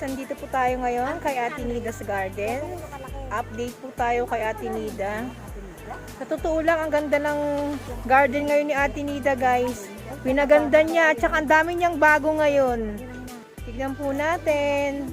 guys, nandito po tayo ngayon kay Ate Nida's Garden. Update po tayo kay Ate Nida. Sa totoo lang, ang ganda ng garden ngayon ni Ate Nida guys. Pinaganda niya at saka ang dami niyang bago ngayon. Tignan po natin.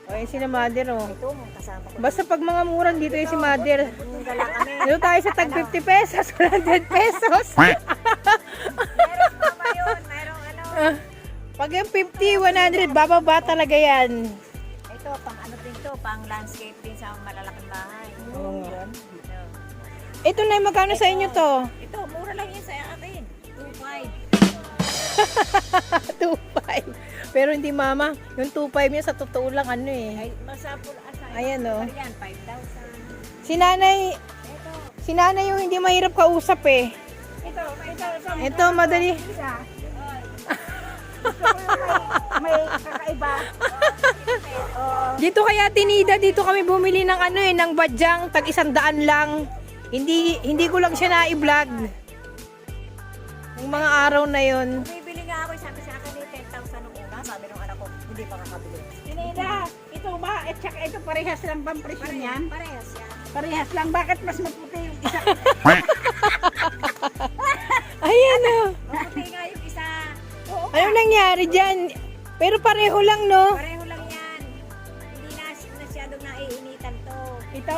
Ay, si Mother, oh. Ito, kasama ko. Basta pag mga murang dito yung si Mother. Gala kami. Dito tayo sa tag 50 pesos, 100 pesos. Meron mama yun. Merong ano. Pag yung 50, 100, bababa talaga yan. Ito, pang ano din to, pang landscape din sa malalaking bahay. Oo nga. Ito. Ito na, magkano sa inyo to? Ito, mura lang yan sa akin. 2.5. 2.5. Pero hindi mama, yung 2.5 niya sa totoo lang ano eh. Ay, masapul asa. Ayan, oh. Yan, 5,000. Si nanay yung hindi mahirap kausap eh. Ito. Ito, madali. Isa. May kakaiba. Dito kaya Tinida, dito kami bumili ng ano eh, ng badyang, tag 100 lang. Hindi ko lang siya na-i-vlog. Yung mga araw na yon. Bibili nga ako, sabi sa akin eh, 10,000 nung una. Sabi nung anak ko, hindi pa kakabili. Tinida, ito ba? At saka ito parehas lang bang presyo niyan? Parehas yan. Parehas lang. Bakit mas maputi yung isa? Ayan Ano? Maputi nga yung isa. Anong nangyari dyan? Pero pareho lang, no? Pareho lang yan. Hindi na masyadong naiinitan to. Ito.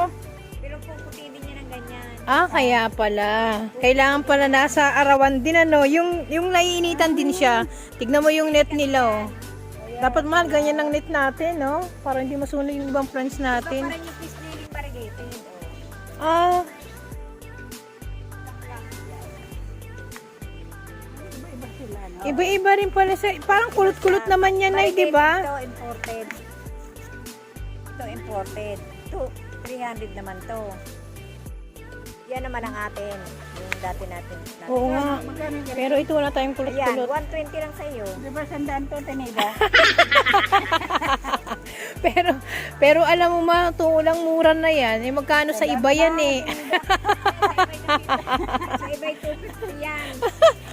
Pero puputi din niya ng ganyan. Ah, kaya pala. Kailangan pala nasa arawan din, ano? Yung naiinitan din siya. Tignan mo yung net nila, oh. Dapat mahal, ganyan ang net natin, no? Para hindi masunog yung ibang friends Iba natin. pa rin yung fish liling variegated. Oh. Ah, Iba-iba sila, no? iba-iba rin pala sa... Parang kulot-kulot naman yan, ay, di ba? Ito imported. Ito imported. Ito, 300 naman to. Yan naman ang atin. Yung dati natin. Oo nga. Magkano yung ganito? Pero ito wala tayong Ayan, kulot-kulot. 120 lang sa iyo. Di ba sandaan to, Tinida? Pero alam mo ma, itong ulang mura na yan. Eh, magkano sa iba yan eh. Sa iba'y 250 yan.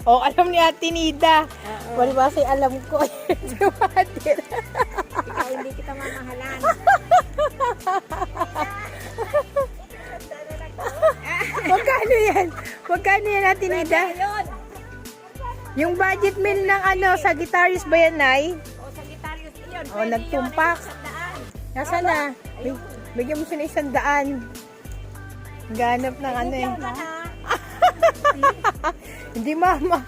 O, alam ni Ate Nida. Oo. Walibasay alam ko. Si Madir. Ikaw hindi kita mamahalan. Magkano yan? Magkano yan Ate Nida? Ayun. Yung budget meal ng ano, sa guitarist ba yan, Nay? O sa Gitarius iyon. O, nagtumpak. Nasaan na? Bigyan mo siya ng 100. Ganap ng ano eh. Hindi mama.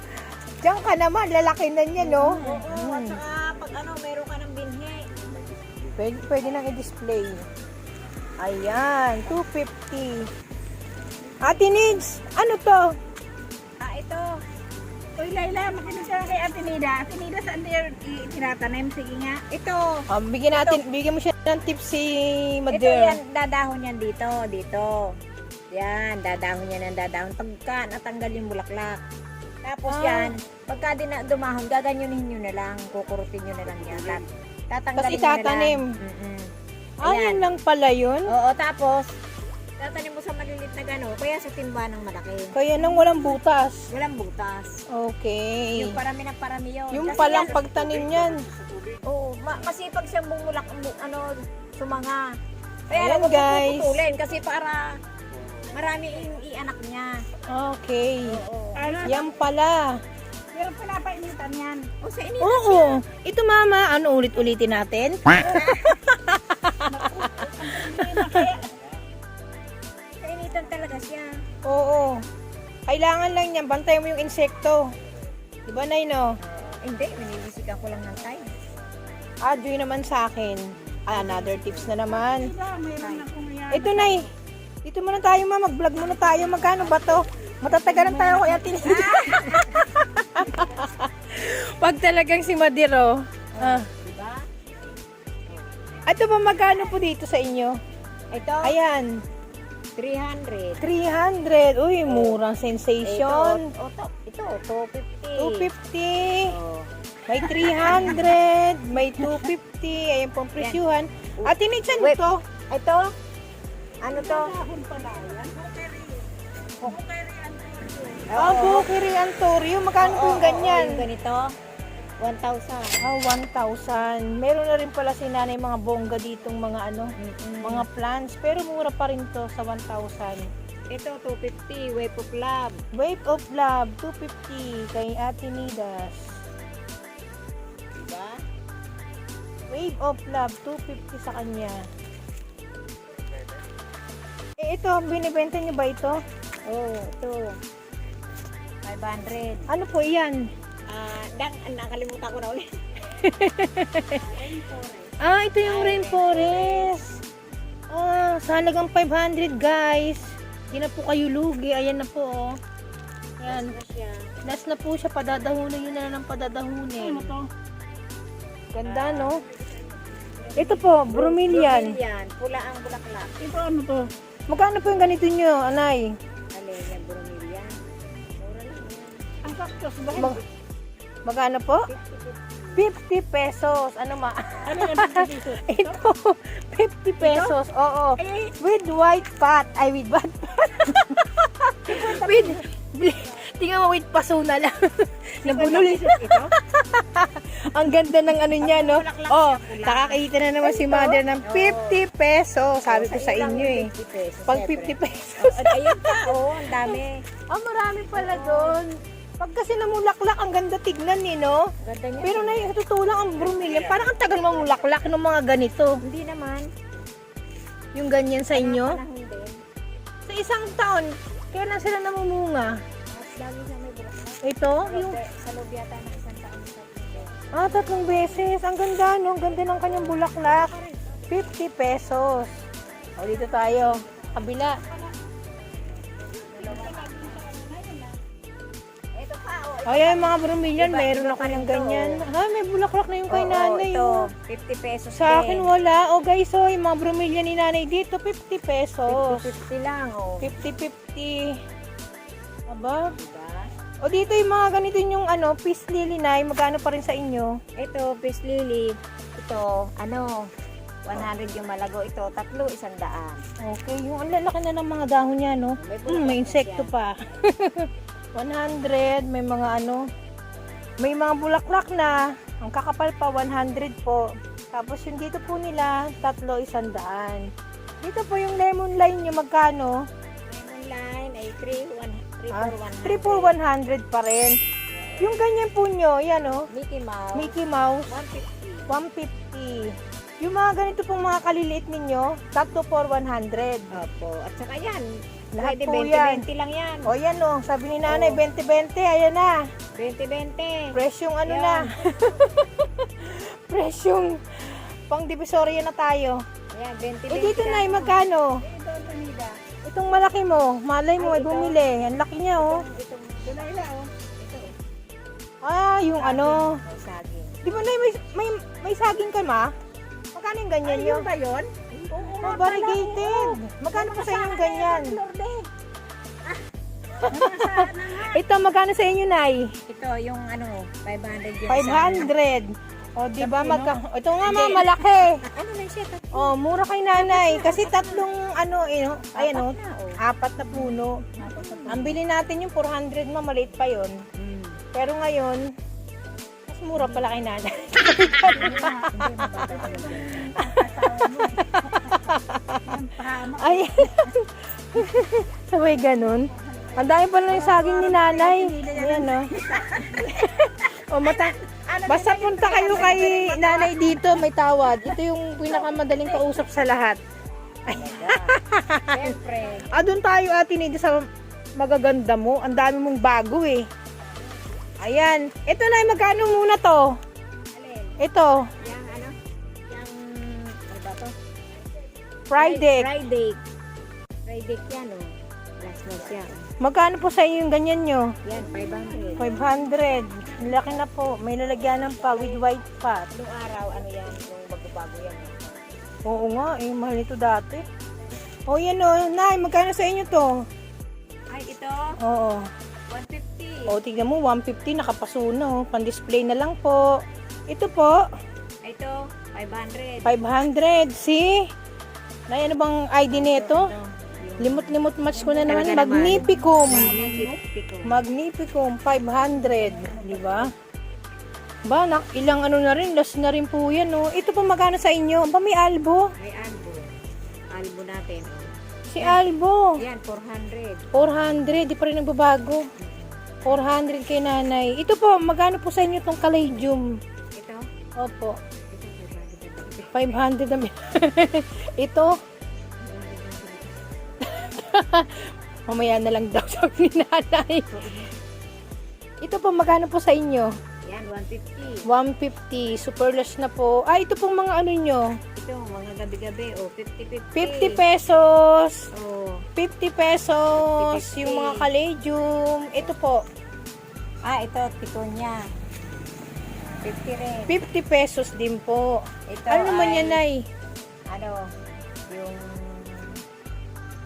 Diyan ka naman, lalaki na niya, no? Oo, at saka pag ano, meron ka ng binhi. Pwede nang i-display. Ayan, 250. Ate Nids, ano to? Ah, ito. Uy, Layla, makinig ka kay Ate Nida. Ate Nida, saan tayo itinatanim? Sige nga. Ito. Bigyan mo siya ng tips si Ito Madir. yan, dadahon yan dito, dito. Yan, dadahon yan ng dadahon. Pagka natanggal yung bulaklak. Tapos yan, pagka dumahon, gaganyunin nyo na lang, kukurutin nyo na lang yan. Tatanggalin Tapos nyo na itatanim. lang. Mm-mm. Ah, Ayan. yun lang pala yun? Oo, tapos, tatanim mo sa malilit na gano, kaya sa timba ng malaki. Kaya nang walang butas. Walang butas. Okay. Yung parami ng parami yun. Yung Kasi palang yan- pagtanim yan. Oo, masipag siyang bumulak, sumanga. Kaya Ayan, lang huwag guys. mong puputulin kasi para marami yung i-anak niya. Okay. Oo. Ano? Yan pala. Pero pinapainitan yan. O sa ini, Oo. Ito mama, ano ulit-ulitin natin? kainitan talaga siya. Oo. Kailangan lang yan. Bantayan mo yung insekto. Diba, Nay, no? Hindi, minibisikan ko lang ng time. Joy naman sa akin. Another tips na naman. Diba, mayroon akong yan. Ito, Nay. Dito muna tayo, ma. Mag-vlog muna tayo. Magkano ba to? Matatagalan tayo kaya tinigil. Pag talagang si Madiro. Diba? Ito ba magkano po dito sa inyo? Ito, Ayan. 300. 300. Uy, murang sensation. Ito, 250. 250. Oh. May 300. May 250. Ayan pong presyuhan. Ate Nitz, ano Wait. to? Ito, ano to? Dahon pala yan. Bukiri Antorio. Magkano po yung ganyan? Yung ganito, 1,000. 1,000. Meron na rin pala si nanay mga bongga ditong mga ano, mga plants. Pero mura pa rin to sa 1,000. Ito, 250. Wave of Love. Wave of Love, 250 kay Ate Nidas. Diba? Wave of Love, 250 sa kanya. Ito, binibenta niyo ba ito? Oh, ito. 500. Ano po yan? Nakalimutan ko na ulit. Ito yung rainforest. Sa halagang 500 guys. Hindi na po kayo lugi. Ayan na po. Oh. Ayan. Ano siya? Last na po siya. Padadahunin yun na ng padadahunin. Ano to? Ganda, no? Ito po, bromelian. Bromelian. Pula ang bulaklak. Ito ano to? Magkano po yung ganito nyo, anay? Alin yan, bromelian. Mura lang yan. Ang cactus ba? Magkano po? 50 pesos. Ano ma? Ano yan? 50 pesos? Ito, 50 pesos. Oo. Ay, With white pot. Ay, with white pot. with, tingnan mo, with paso na lang. Nabunol. ito? Ang ganda ng ano niya, no? Oh, nakakita na naman si mother ng 50 pesos. Sabi ko sa inyo eh. 50 pesos. Pag syempre. 50 pesos. Ayun pa, oh, ang dami. Marami pala doon. Pag kasi namulaklak, ang ganda tignan eh, no? Ganda niya. Pero na yung totoo lang ang bromeliad, parang ang tagal mamulaklak ng mga ganito. Hindi naman. Yung ganyan sa inyo. Panahon din. Sa isang taon, kailan sila namumunga? Mas lagi na may bulaklak. Ito? Yung, Sa loob yata ng isang taon sa Pilipinas. 3 beses. Ang ganda, no? Ang ganda ng kanyang bulaklak. 50 pesos. O, dito tayo. Kabila. Ito pa, oh. O, yan mga bromeliad. Iba- Meron iba ako pa rin ng to, ganyan. Ha, may bulaklak na yung kay nanay. ito, Oh. 50 pesos Sa akin din. wala. O guys, oh, yung mga bromeliad ni nanay dito, 50 pesos. 50 lang, oh. 50-50. Aba. Diba? O dito yung mga ganito yung peace lily na, magkano pa rin sa inyo? Ito, peace lily. Ito, 100 yung malago. Ito, 3, 100. Okay, yung ang lalaki na ng mga dahon niya, no? bulaklak May na insekto siya. pa. 100, may mga may mga bulaklak na. Ang kakapal pa, 100 po. Tapos yung dito po nila, 3, 100. Dito po yung lemon line nyo, magkano? Lemon line ay 3 3 for for 100. 100 pa rin. Yung ganyan po nyo, yan Mickey Mouse. Mickey Mouse, 150. 150. Yung mga ganito pong mga kaliliit ninyo, 3 for 100. Opo. At saka yan. Lahat Pwede po yan. 20-20 lang yan. O yan o, sabi ni nanay, Oo. 20-20, ayan na. 20-20. Presyong Yan. na. Presyong pang divisoria na tayo. Ayan, 20-20. Eh dito na, magkano? Ito, Atenida. Itong malaki mo, malay mo, ay Ay, ito. bumili. Ang laki niya oh. Itong, Delilah, oh. Yung may saging. di ba na may saging ka ma? Magkano yung ganyan Ay, yun? yun ba yun? Oh, variegated. Magkano po sa inyo yung ganyan? Ito, magkano sa inyo, Nay? Ito, yung 500 yung 500. O, di ba ito nga ma, malaki. Ano na siya? Oh, mura kay nanay. Kasi tatlong ayan o, na, oh. 4 na puno. Ang bili natin yung 400 ma, maliit pa yon. Pero ngayon, mas mura pala kay nanay. Ay, sabay ganun. Ang dami pala yung saging ni nanay. Ayan o. Basta punta kayo kay nanay dito, may tawad. Ito yung pinakamadaling kausap sa lahat. Siyempre. Doon tayo atin dito sa magaganda mo. Ang dami mong bago eh. Ayan. Ito na, magkano muna to? Alin? Ito, Yang ano ba to? Friday. Friday yan, oh. Last month yan. Magkano po sa inyo yung ganyan nyo? Yan, 500. 500. Laki na po. May lalagyanan pa with white pot. Nung araw, yan, nung bago-bago yan. Oo nga, mahal nito dati. O yan o, Nay, magkano sa inyo to? Ay, ito, Oo. 150. O, tignan mo, 150, nakapasuno. Pan-display na lang po. Ito po, Ito, 500. 500. See? Nay, ano bang ID nito? Limot-limot match ko na naman. Talaga naman. Magnificum. Magnifico. Magnificum, 500. Di ba? Ba, ilang na rin, loss na rin po yan, no? Ito po magkano sa inyo? Ba, may albo? May albo. Albo natin. Oh. Si albo. Yan, 400. 400, di pa rin nagbabago. 400 kay nanay. Ito po, magkano po sa inyo tong caladium? Ito? Opo, Ito, 500 na. Ito, mamaya na lang daw sabi ni nanay. Ito po, magkano po sa inyo? Yan, 150. 150, super lush na po. Ito pong mga ano nyo, Ito, mga gabi-gabi. Oh, 50-50. 50 pesos. Oh. 50 pesos, 50. yung mga caladium. Ito po, Ito, tikonya. 50 rin. 50 pesos din po. Ito Ano naman ay, yan, Nay? Yung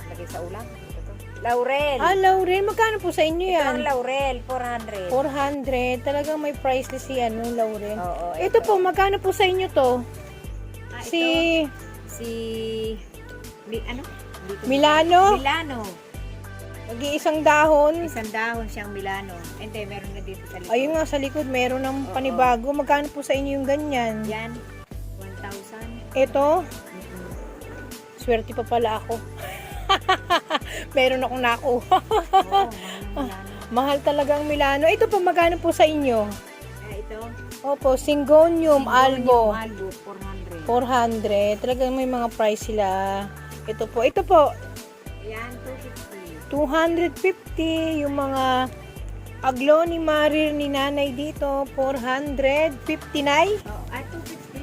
lagay sa ulam. Ito to. Laurel. Laurel, magkano po sa inyo Ito ang yan? laurel, 400. 400. Talagang may priceless yan, no, Laurel. Oo, Ito po, magkano po sa inyo to? Ito, si ano? Hindi ko- Milano? Milano. Mag-iisang dahon. Isang dahon siyang Milano. Hindi, meron na dito sa likod. Ayun nga, sa likod, meron ng Oo. panibago. Magkano po sa inyo yung ganyan? Yan, 1,000. Ito, swerte pa pala ako. Meron akong nakuha. Oo, mahal ng Milano. Mahal talagang Milano. Ito po, magkano po sa inyo? Ito. Opo, Syngonium Albo. Albo, 400. 400. Talagang may mga price sila. Ito po. Ito po, Yan, 250. 250. Yung mga agloni marir ni nanay dito, 459. Oh, 250.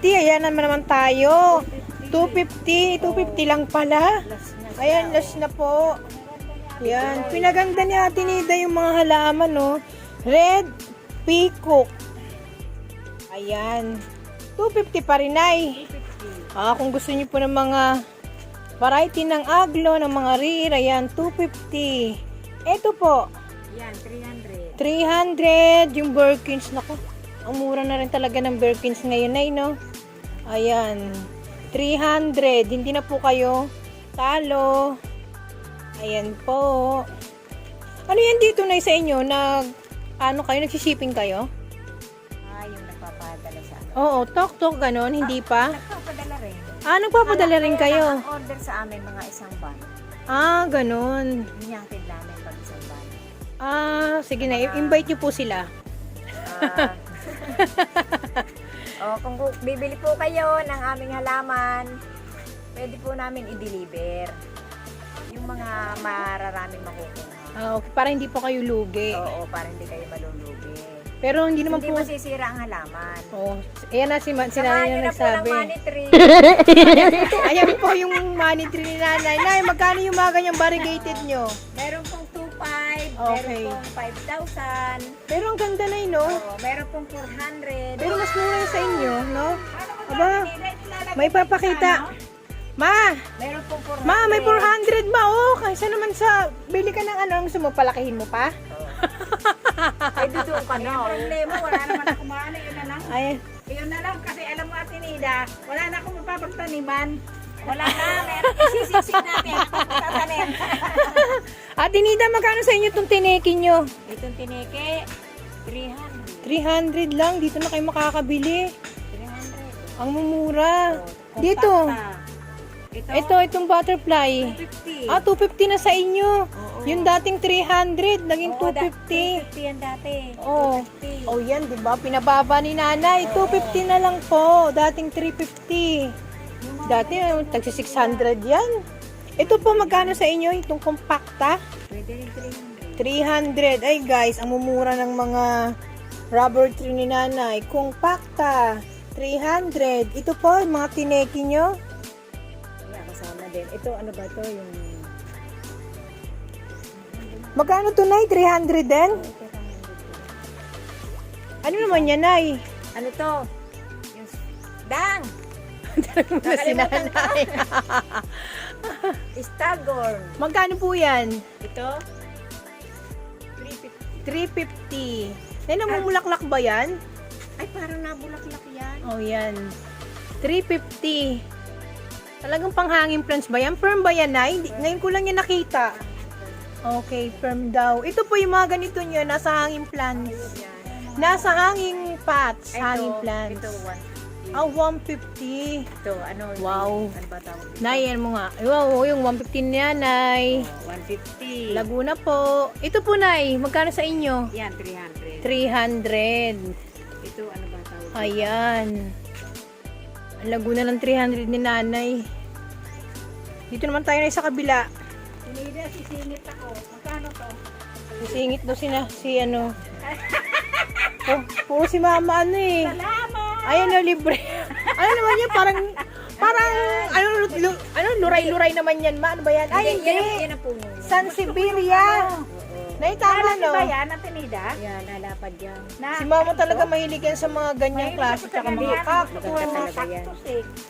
250. Ayan naman tayo. 250. 250 lang pala. Plus na. Ayan, last na po. Yan. Pinaganda ni Ate Nida yung mga halaman, no? Red peacock. Ayan. 250 pa rin, ay. 250. Kung gusto niyo po ng mga variety ng aglo, ng mga rare, ayan, 250. Ito po, Yan, 300. 300. Yung Birkins, naku. Ang mura na rin talaga ng Birkins ngayon, ay, no? Ayan. 300. Hindi na po kayo talo. Ayan po. Ano yan dito na sa inyo? Ano kayo? Nagsishipping kayo? Yung nagpapadala sa amin. Oo, tok-tok ganon. Hindi pa? Nagpapadala rin. Nagpapadala rin kayo? Order sa amin mga isang ban. Ganon. Inyakid namin pag isang ban. Sige na. Invite niyo po sila. Kung bibili po kayo ng aming halaman, pwede po namin i-deliver. Yung mga mararaming makukuha. Okay, para hindi po kayo lugi. Oo, para hindi kayo malulugi. Pero hindi naman Hindi po... masisira ang halaman. Ayan na si nanay na Samahan nyo na po ng nagsabi. money tree. Ayan po yung money tree ni nanay. Nay, magkano yung mga ganyang variegated nyo? Meron pong 2.5, Okay. meron pong 5,000, Pero ang ganda na no? meron pong 400. Pero mas mura yung sa inyo, no? Aba, may papakita. Ma! Meron pong 400. Ma, may 400 ma, kaysa naman sa, bili ka ng ang gusto mo, palakihin mo pa? Ay, doon ka na. Problema, wala naman ako maano. Yun na lang. Ay, Yun na lang kasi alam mo Ate Nida, wala na akong mapapagtaniman. Wala na, meron. Isisisig natin. Tatanim. Ate Nida, magkano sa inyo itong tineki nyo? Itong tineke, 300. 300 lang, dito na kayo makakabili. 300. Ang mumura. Oh, Dito, Ito, itong butterfly. 50. 250 na sa inyo. Oo. Yung dating 300, naging Oo, 250. 250 yan dati. Oh. 250. Oh, yan, 'di ba? Pinababa ni Nanay. 250 na lang po. Dating 350. Dati tagsi 600 'yan. Ito po magkano sa inyo itong compacta? Pwede rin 300. 300. Ay guys, ang mumura ng mga rubber tree ni Nanay. Compacta 300. Ito po mga tineki nyo. Kaya kasama din. Ito ano ba to yung Magkano to, Nay? 300 din? Ano naman yan, Nay? ano to? Yung dang! Muna si Nanay. Stagorn. Magkano po yan? Ito? 350. Nay, namumulaklak ba yan? Ay, parang nabulaklak yan. Oh, yan. 350. Talagang panghangin plants ba yan? Firm ba yan, Nay? Ngayon ko lang yan nakita. Okay, firm daw. Ito po yung mga ganito nyo, nasa hanging plants. Yan. Nasa hanging pots, Ito, hanging plants. Ito, 150. 150. Ito, ano? Wow. Ano ba tawag dito? Nay, yan mo nga. Wow, yung 150 niya, Nay. 150. Laguna po. Ito po, Nay. Magkano sa inyo? Yan, 300. 300. Ito, ano ba tawag dito? Ayan. Ang Laguna ng 300 ni Nanay. Dito naman tayo na sa kabila. Nida, sisingit ako. Magkano to? Sisingit daw si ano. Puro si mama ano eh. Salamat! Ayan na libre. Ano naman yan? Parang luray-luray naman yan, ma. Ano ba yan? Ay, Yan hindi. ang puno niya. Sansevieria. Nay, tama, Ano no? ba yan, Ate Nida? Yan, nalapad yan. Si mama talaga mahilig yan sa mga ganyang klase tsaka mga cactus. Maganda talaga yan.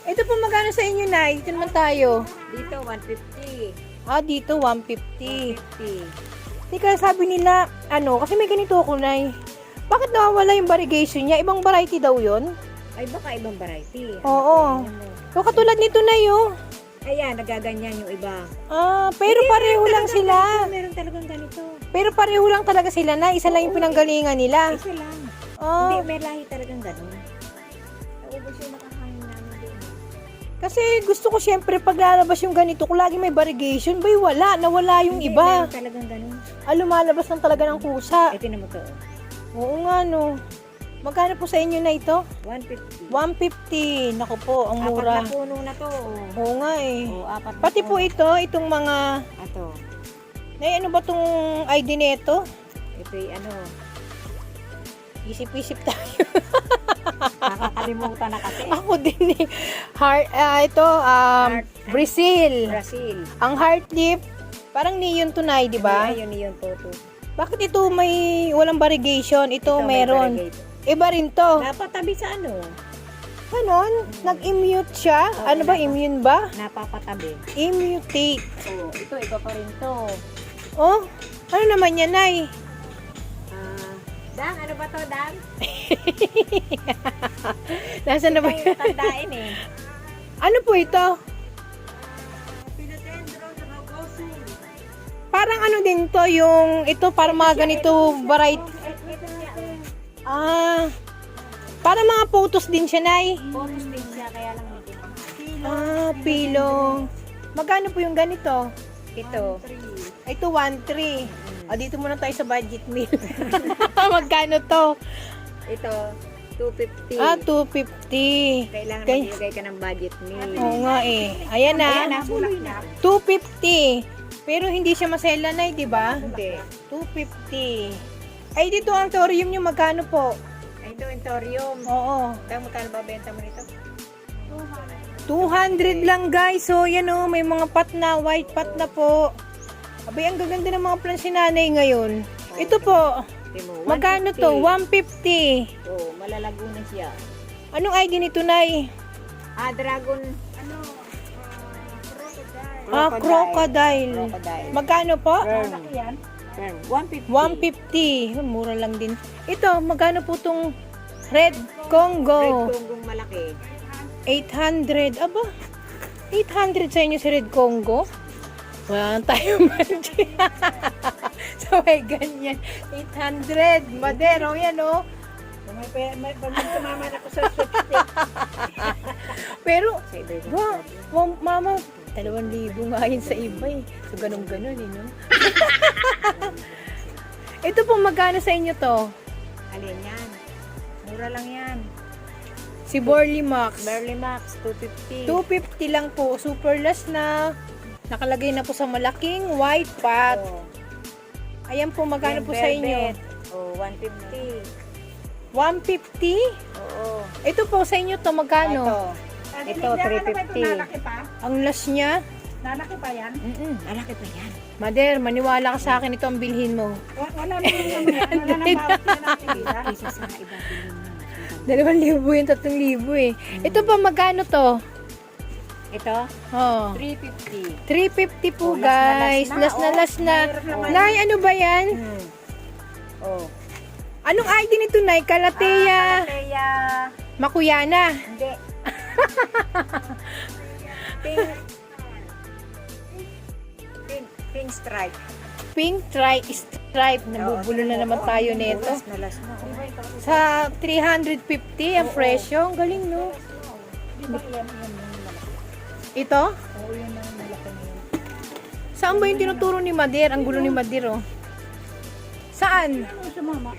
Ito po magkano sa inyo, Nay? Dito naman tayo. Dito, 150. Dito 150. 50. Teka, sabi nila, kasi may ganito ako, Nay. Bakit nawawala yung variegation niya? Ibang variety daw yon? Ay, baka ibang variety. Oo. So, katulad nito, Nay, oh. Ayan, nagaganyan yung iba. Pero pareho lang sila. Meron talagang ganito. Pero pareho lang talaga sila, na isa lang yung pinanggalingan nila. Isa lang. Oh. Hindi, may lahi talagang ganun. Naubos yung makakain namin doon. Kasi gusto ko syempre pag lalabas yung ganito, kung lagi may variegation, bay wala, nawala yung Hindi, iba. meron talagang ganun. Lumalabas lang talaga ng kusa. Ito na mo to. Oo nga no. Magkano po sa inyo na ito? 150. 150. Naku po, ang Apat mura. na puno na to. Oo nga eh. Apat na Pati po puno. itong mga, Ato. Nay, ano ba tong ID nito? Ito'y ano, Isip-isip tayo. nakakalimutan na kasi. Ako din eh. Brazil. Brazil. Ang heart lip, parang neon tunay, di ba? Ayun yun po to. Bakit ito may walang variegation? Ito, meron. Iba rin to. Napatabi sa ano? Ganon? Nag-immute siya? Ano ba? Immune ba? Napapatabi. Immutate. Oh, ito iba pa rin to. Oh, ano naman yan, Nay? Dang, ano ba to, Dang? Nasaan na ba Ito yan? yung tandain eh. Ano po ito? Parang ano din to, yung ito para mga ganito variety. Ito siya. Para mga photos din siya, Nay. Bonus din siya, kaya lang medyo mahal. Pilong. Magkano po yung ganito? Ito. Ito, 1.3. Dito muna tayo sa budget meal. Magkano to? Ito, 250. 250. Kailangan Kay- magbigay ka ng budget meal. Oo nga eh. Ayan Ayan na. na, bulaklak. 250. Pero hindi siya masela na, di ba? Hindi. 250. Ay, dito ang thorium nyo, magkano po? Ito, yung thorium. Oo. Kaya magkano ba benta mo nito? 200 lang guys. So, yan o. May mga pot na. White pot na po. Abay, ang gaganda ng mga plants si nanay ngayon. Ito po. Timo, Magkano to? 150. Oh, malalago na siya. Anong ID nito, Nay? Dragon. Crocodile. Crocodile. Magkano po? Fern. Fern. 150. 150. Mura lang din. Ito, magkano po tong Red Congo? Red Congo malaki. 800. Aba, 800 sa inyo si Red Congo? Wala tayo budget. So, may ganyan. 800. Madero, yan o. May pagmamaman ako sa switchstick. Pero, Sa iba yung mama, 2,000 nga yun sa iba eh. So, ganun-ganun eh, no? Ito po, magkano sa inyo to? Alin yan? Mura lang yan. Si Borley Max. Barley Max, 250. 250 lang po. Super last na. Nakalagay na po sa malaking white pot. Oh. Ayan po, magkano Yung po sa inyo? velvet. Oh, 150. 150? Oo. Ito po, sa inyo to, magkano? Ito, 350. Lalaki pa? Ang last niya? Lalaki pa yan? Malaki pa yan. Mader, maniwala ka sa akin, ito ang bilhin mo. Wala naman naman yan. Wala nang bawat yan ang tigila. Isa sa iba bilhin mo. 2,000 yung 3,000 eh. Ito pa, magkano to? Ito, Oh. 350. 350 po, Oh, guys. last na, Last na. Oh. Nay, ano ba yan? Oh. Anong ID nito, Nay? Kalatea. Kaya, Makuyana. hindi. Pink. Pink stripe. Pink stripe. Nabubulo na naman tayo nito. Last na. Sa 350 ang presyo. Ang galing, no? Ito? Oo, yun ang malaki na yun. Saan ba yung tinuturo ni Mader? Ang gulo ni Mader, oh. Saan? Ano sa mama?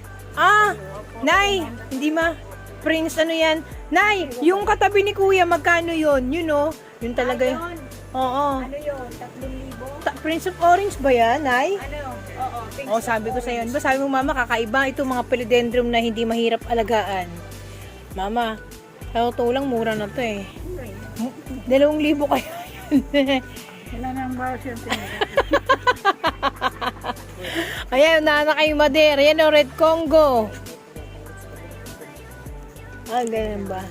Nay, hindi Prince, ano yan? Nay, yung katabi ni Kuya, magkano yun? Yun, oh. Yun talaga yun. Oo. Ano yun? 3,000? Prince of Orange ba yan, Nay? Ano? Oo, pink. Oh, sabi ko sa iyo. Diba sabi mo, Mama, kakaiba ito mga philodendron na hindi mahirap alagaan. Mama, sa totoo lang, mura na to eh. 2,000 kaya yun. Wala nang bawat yung tinira. Ayan, nana kay Mader. Ayan o, Red Congo. Ganun ba?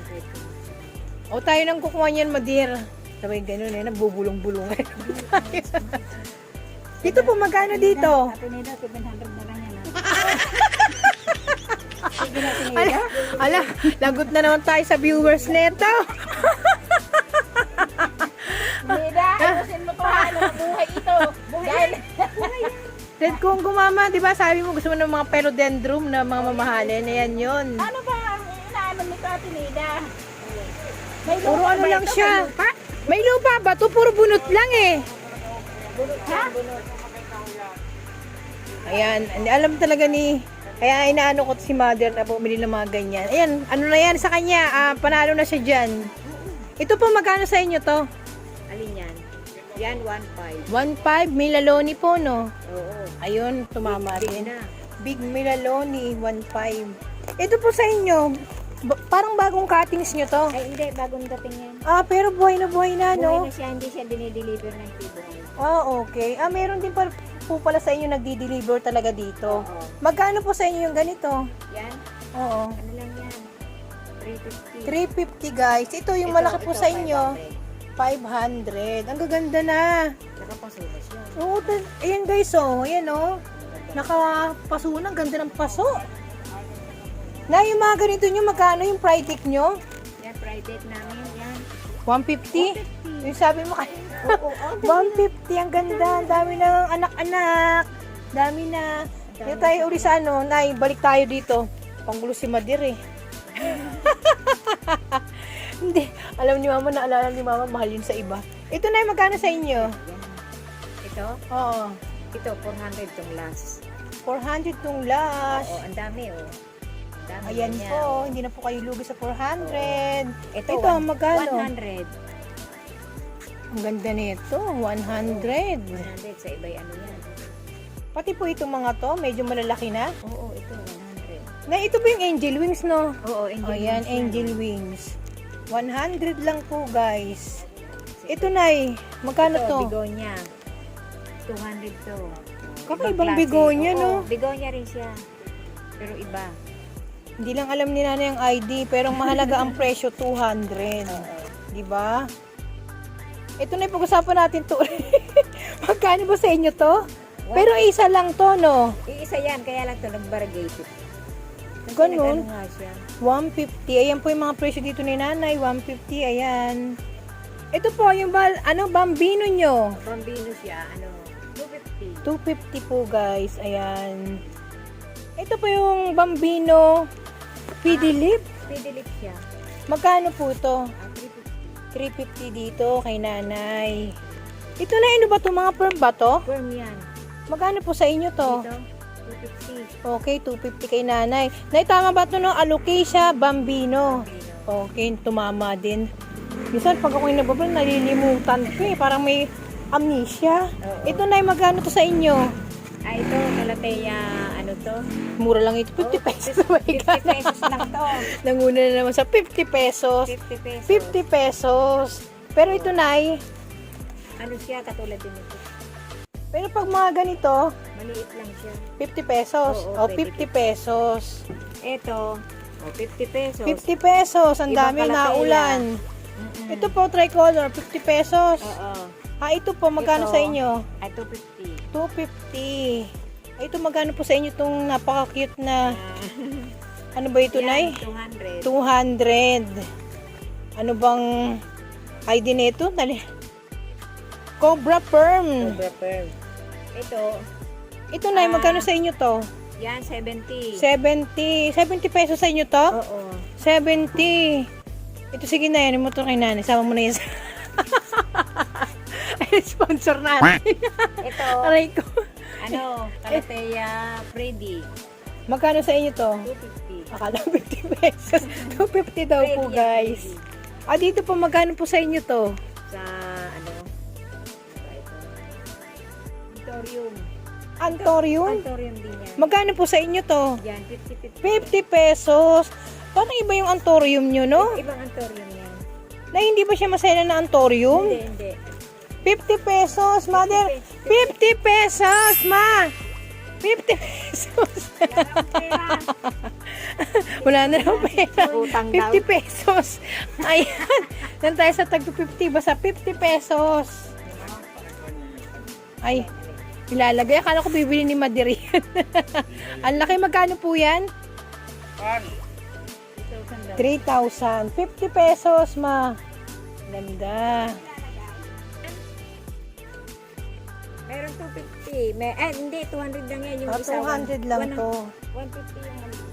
O, tayo nang kukuha niyan, Mader. Sabay ganun eh, nagbubulong-bulong. Dito po, magkano dito? Ate Nida, 700 na lang yan. Ala, lagot na naman tayo sa viewers neto. Nida, ayusin mo to ha. Buhay ito. Buhay. Red Congo, Mama, di ba sabi mo gusto mo ng mga philodendron na mga mamahalin? Ayan yun. Ano ba ang inaano nito, Ate Nida? Puro ano ba lang ito? siya. May lupa? May lupa ba? Ito puro bunot lang eh. Ha? Ayan, hindi alam talaga ni... Kaya inaano ko si mother na bumili ng mga ganyan. Ayan, ano na yan sa kanya. Panalo na siya dyan. Ito po, magkano sa inyo to? Alin yan? Yan, 1.5. 1.5, Milaloni po, no? Oo. Ayun, tumama Big rin. na. Big Milaloni, 1.5. Ito po sa inyo, parang bagong cuttings nyo to. Ay, hindi. Bagong dating yan. Pero buhay na, Buhay no? na siya. Hindi siya dinideliver ng tibuhay. Okay. Meron din po pala sa inyo nagdi-deliver talaga dito. Oo. Magkano po sa inyo yung ganito? Yan. Oo. Ano lang yan? 350. 350 guys. Ito yung malaki po sa inyo. 500. Ang gaganda na. Nakapasulas yan. Oo, ayan guys, oh. Ayan, oh. Nakapaso na. Ang ganda ng paso. Na, yung mga ganito nyo, magkano yung Friday nyo? Yan, private namin. Yan. 150? Yung sabi mo kayo. Oo. 150, ang ganda. Ang dami ng anak-anak. Dami na. Dito tayo uli sa ano. Nay, balik tayo dito. Panggulo si Madir eh. Hindi. Alam ni Mama, naalala ni Mama, mahal yun sa iba. Ito na yung magkano sa inyo? Ito? Oo. Ito, 400 tong last. 400 tong last. Oo, ang dami oh. Ang dami Ayan niya. po. Hindi na po kayo lugi sa 400. Ito, Ito, magkano? 100. Ang ganda nito. 100. 100 sa iba'y ano yan. Pati po itong mga to, medyo malalaki na. Oo, ito, 100. Na ito po yung angel wings, no? Oo, angel Ayan, wings yan. angel wings. 100 lang po, guys. Ito, Nay. Magkano Ito, to? bigonya. 200 to. Kakaibang klase. bigonya, Oo, no? bigonya rin siya. Pero iba. Hindi lang alam ni Nanay ang ID, pero mahalaga ang presyo, 200. Di ba? Ito na yung pag-usapan natin to. Magkano ba sa inyo to? Pero isa lang to, no? Iisa yan, kaya lang to nag-variegated. Kasi Ganun? nag-ano nga siya. 150. Ayan po yung mga presyo dito ni Nanay. 150. Ayan. Ito po, yung bambino nyo. Bambino siya, ano, 250. 250 po, guys. Ayan. Ito po yung bambino. Pidilip. Pidilip siya. Magkano po to? 350 350. dito kay Nanay. Ito na, ano ba to? Mga firm ba to? Firm yan. Magkano po sa inyo to? Dito, 250. Okay, 250 kay Nanay. Nay, tama ba to no? Alocasia Bambino. Bambino. Okay, tumama din. Minsan pag ako yung nababal, nalilimutan ko eh. Parang may amnesia. Oo. Ito na, magkano to sa inyo? Ito, Calathea, ano to? Mura lang ito, 50 pesos. Oh my 50 God. pesos lang to. Nanguna na naman sa 50 pesos. 50 pesos. 50 pesos. Pero ito, Nay, Ano siya, katulad din ito. pero pag mga ganito, Maliit lang siya. 50 pesos. Oo, O, 50 pesos. Ito, 50 pesos. 50 pesos. Ang Ibang dami Calathea. na ulan. Mm-mm. Ito po, tricolor, 50 pesos. Oo. Ito po, magkano Ito. sa inyo? Ay, 250. 250. Ito, magkano po sa inyo itong napaka-cute na, ano ba ito, Nay? 200. 200. Ano bang ID nito? Cobra Perm. Cobra pearl. Ito, Ito, Nay, magkano sa inyo to? yan, 70. 70. 70 pesos sa inyo to? Oo. 70. Ito, sige na yan. Mo to kay Nanay. Sama mo na yan. Ay, sponsor natin. Ito, Aray ko. ano, Calathea Freddy. Magkano sa inyo to? 250. Akala 50 pesos. 250 daw po, Freddy, guys. Freddy. Dito po, magkano po sa inyo to? Sa, ano, Antorium. Antorium? Antorium din yan. Magkano po sa inyo to? Yan, 50-50. 50 pesos. Parang iba yung Antorium nyo, no? Ibang Antorium yan. Na hindi ba siya masaya na Antorium? Hindi. 50 pesos, mother. 50 pesos, ma. 50 pesos. Wala na lang pera. Utang daw. 50 pesos. Ayan. Nan tayo sa tag 50. Basta 50 pesos. Ay, ilalagay. Akala ko bibili ni Madiri yan. Ang laki, magkano po yan? 3,000. 50 pesos, ma. Ganda. Meron 250. Hindi, 200 lang yan. Yung isa, 200 lang to. 150 yung maliit.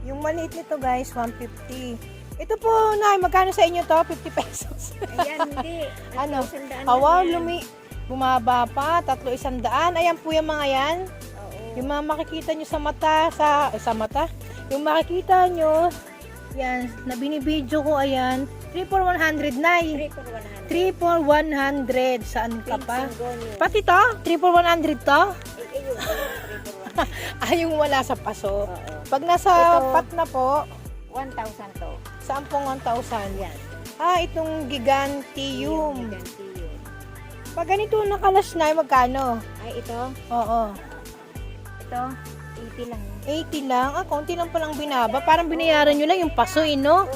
Yung maliit nito, guys, 150. Ito po, Nay, magkano sa inyo to? 50 pesos. Ayan, hindi. Ano? Sandaan Wow, lang yan. bumaba pa, 300. Ayan po yung mga yan. Oo. Yung mga makikita nyo sa mata, sa mata, yung makikita nyo, yan, na binibidyo ko, ayan, 3 for 100, Nay. 3 for 100. 3 for 100. Saan ka pa? Singgonyo. Pati to? 3 for 100 to? Yung 3 for 100. Yung wala sa paso. Oo. Pag nasa Ito. pat na po, 1,000 to. saan pong 1,000? Yan. Itong Gigantium. Gigantium. Pag ganito nakalas na, magkano? Ay, ito. Oo. Ito. 80 lang. 80 lang. Konti lang palang binaba. Parang binayaran nyo lang yung paso, no?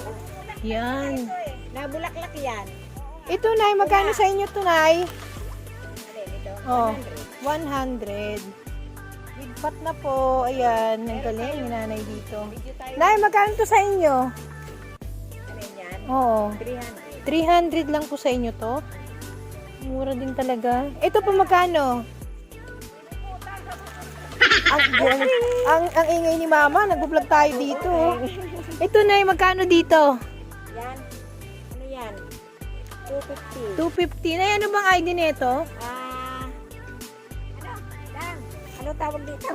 Yan. Nabulaklak yan. Ito, Nay, magkano sa inyo to, Nay? Alin, ito. Oh. 100. 100. With pat na po. Ayan, ang galing yung nanay dito. Video tayo. Nay, magkano to sa inyo? Alin yan? Oo. 300. 300 lang po sa inyo to. Mura din talaga. Ito po magkano? ang ingay ni Mama, nag-vlog tayo dito. oh. Ito, Nay, magkano dito? Yan. Ano yan? 250. 250. Nay, ano bang ID nito? Ano? Lang. Ano tawag dito?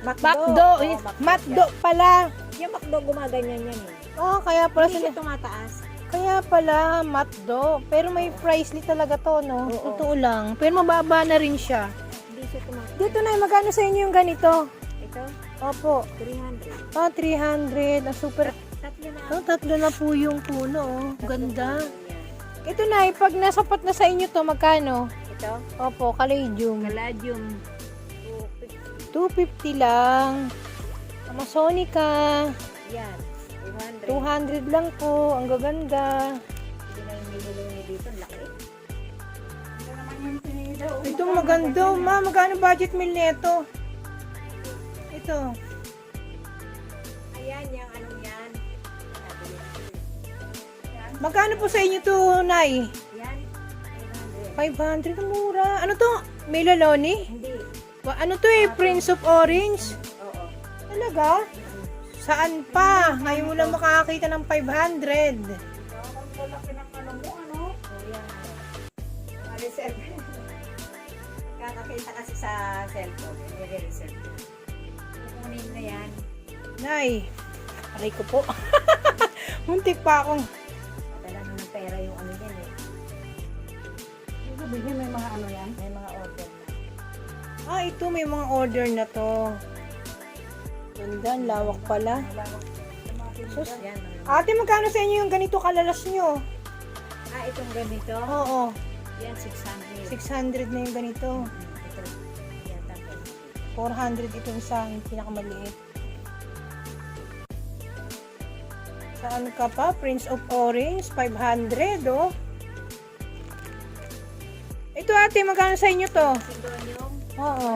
Macdo. Oh, Macdo pala. Yung Macdo gumaganyan yan eh. Kaya pala Hindi sila. siya tumataas. Kaya pala, Macdo. Pero may price li talaga to, no? Oo. Totoo lang. Pero mababa na rin siya. Hindi siya tumataas. Dito, Nay, magkano sa inyo yung ganito? Ito, Opo. 300. 300. Ang super. Tatlo na. Tatlo na po yung puno, oh. Ganda. Yan. Ito, Nay, pag nasapat na sa inyo to, magkano? Ito, Opo, Caladium. Caladium. 250 lang. Amazonica. Yan. 200 200. lang po. Ang gaganda. Hindi na yung nilulungi dito. Ang laki. Ito naman yung sinida. Ito maganda, Ma. Magkano budget meal nito? Ito. Ayan, yung anong yan. Magkano po sa inyo to, Nay? Yan. 500 500. ang mura. Ano to? Meloloni? Hindi. Ano to Prince of Orange? Oo. Talaga? Saan pa? Ngayon mo lang makakakita ng 500. Malaki ng ano mo, ano? Oh, yan. Reserve. Kakakita kasi sa cellphone. Nire-reserve. Kukunin na yan. Nay, aray ko po. Muntik pa akong. Madala na ng pera yung ano yan eh. Ibig sabihin may mga ano yan? May mga order na. Ito may mga order na to. Ganda, ang lawak pala. Sus. Yan. Ate, magkano sa inyo yung ganito kalalas nyo? Itong ganito. Oo, Yan, 600. 600 na yung ganito. Ito. Yan, tapos. 400 itong isa, yung pinakamaliit. Saan ka pa? Prince of Orange, 500, oh. Ito, ate, magkano sa inyo to? Singonyong Oo,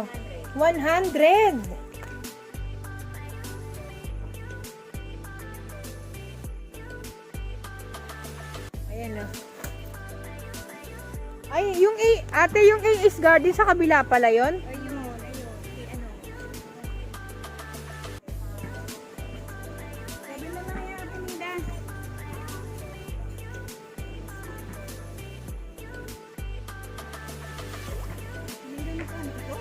100. 100. Ayan, oh. Ay, yung ate, yung A.S. Garden sa kabila pala yon. Ayun. Si ano. Sabi mo na yan, Atenida. Hindi na ano ito?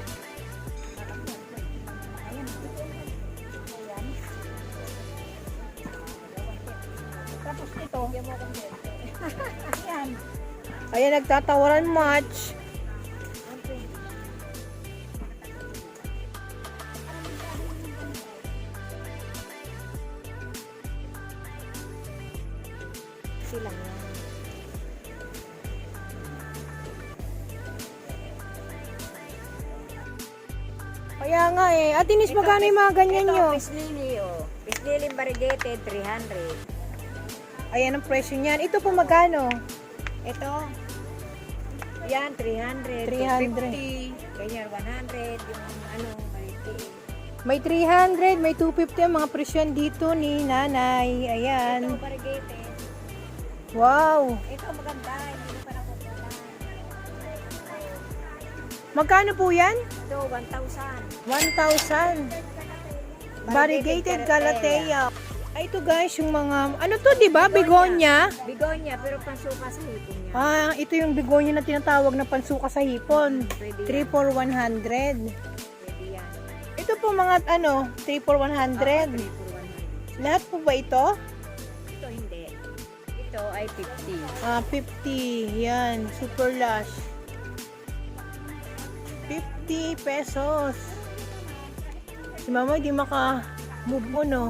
Tapos ito. Ayan. Ayan, nagtatawaran much. Silang yan. Kaya nga eh. Ate Nis, magkano yung mga ganyan Ito, nyo? Fish Lily, oh. Fish Lily variegated, 300. Ayan ang presyo niyan. Ito po magkano? Ito, yan, 300. 300. 250. Ganyan, 100. Yung ano, maliti. May 300, may 250 ang mga presyon dito ni nanay. Ito, Ayan. variegated. Wow. Ito, maganda. Hindi mo pa nakukunan. Magkano po yan? Ito, 1,000. 1,000. Variegated Galatea. Ay, Ay, ito guys, yung mga, ano to, di ba? Begonia. Bigonya, pero pansuka sa hipon niya. Ah, ito yung begonia na tinatawag na pansuka sa hipon. Pwede 3 yan. for 100. Pwede yan. Ito po mga, 3 for 100. 3 for 100. Lahat po ba ito? Ito hindi. Ito ay 50. Ah, 50. Yan, super lush. 50 pesos. Si mama hindi maka-move on, no?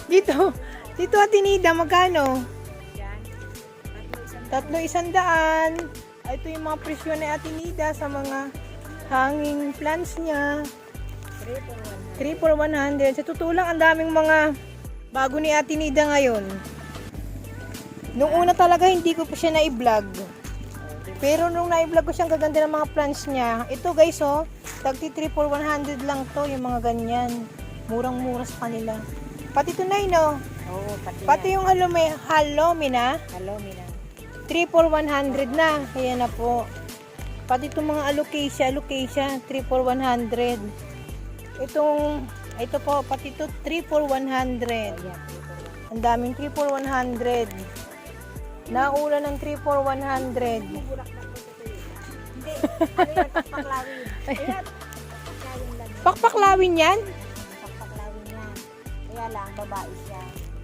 dito Atinida, magkano? Yan. 3,100. Ito yung mga presyo ni Atinida sa mga hanging plants niya. 3 for 100. 3 for 100. Sa totoo lang, ang daming mga bago ni Atinida ngayon. Nung una talaga, hindi ko pa siya na-vlog. Pero nung na-vlog ko siya, ang gaganda ng mga plants niya. Ito guys, oh, tagti 3 for 100 lang to, yung mga ganyan. Murang-mura sa kanila. Pati ito na, no? Oo, Pati yung halomina, Hello, Mina. 3 for 100 na. Ayan na po. Pati itong mga alocasia, 3 for 100. Ito po, pati ito 3 for 100. Yan, 3 for 100. Ang daming 3 for 100. Naula ng 3 for 100. Hindi. Ano yan? Pakpaklawin. Ayan. Pakpaklawin lang. Pakpaklawin yan? Pakpaklawin yan. Kaya lang, babae siya.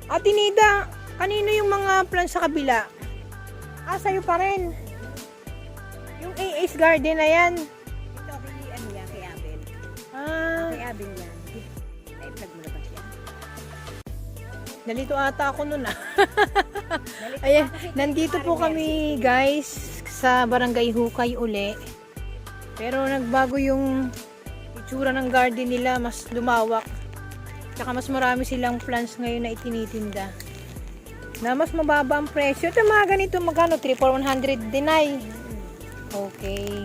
Atinida, kanino yung mga plants sa kabila? Ah, sa'yo pa rin. Yung AA's Garden na yan. Ito, ano yan, kay Abel. Ah, Kay Abel yan. Ay, vlog mo na ba siya? nalito ata ako nun ah. Nalito Ayan, pa kasi nandito po kami guys sa Barangay Hukay uli. Pero nagbago yung itsura ng garden nila, mas lumawak. Tsaka mas marami silang plants ngayon na itinitinda. Na mas mababa ang presyo. Ito mga ganito, magkano? 3 for 100 din ay. Okay.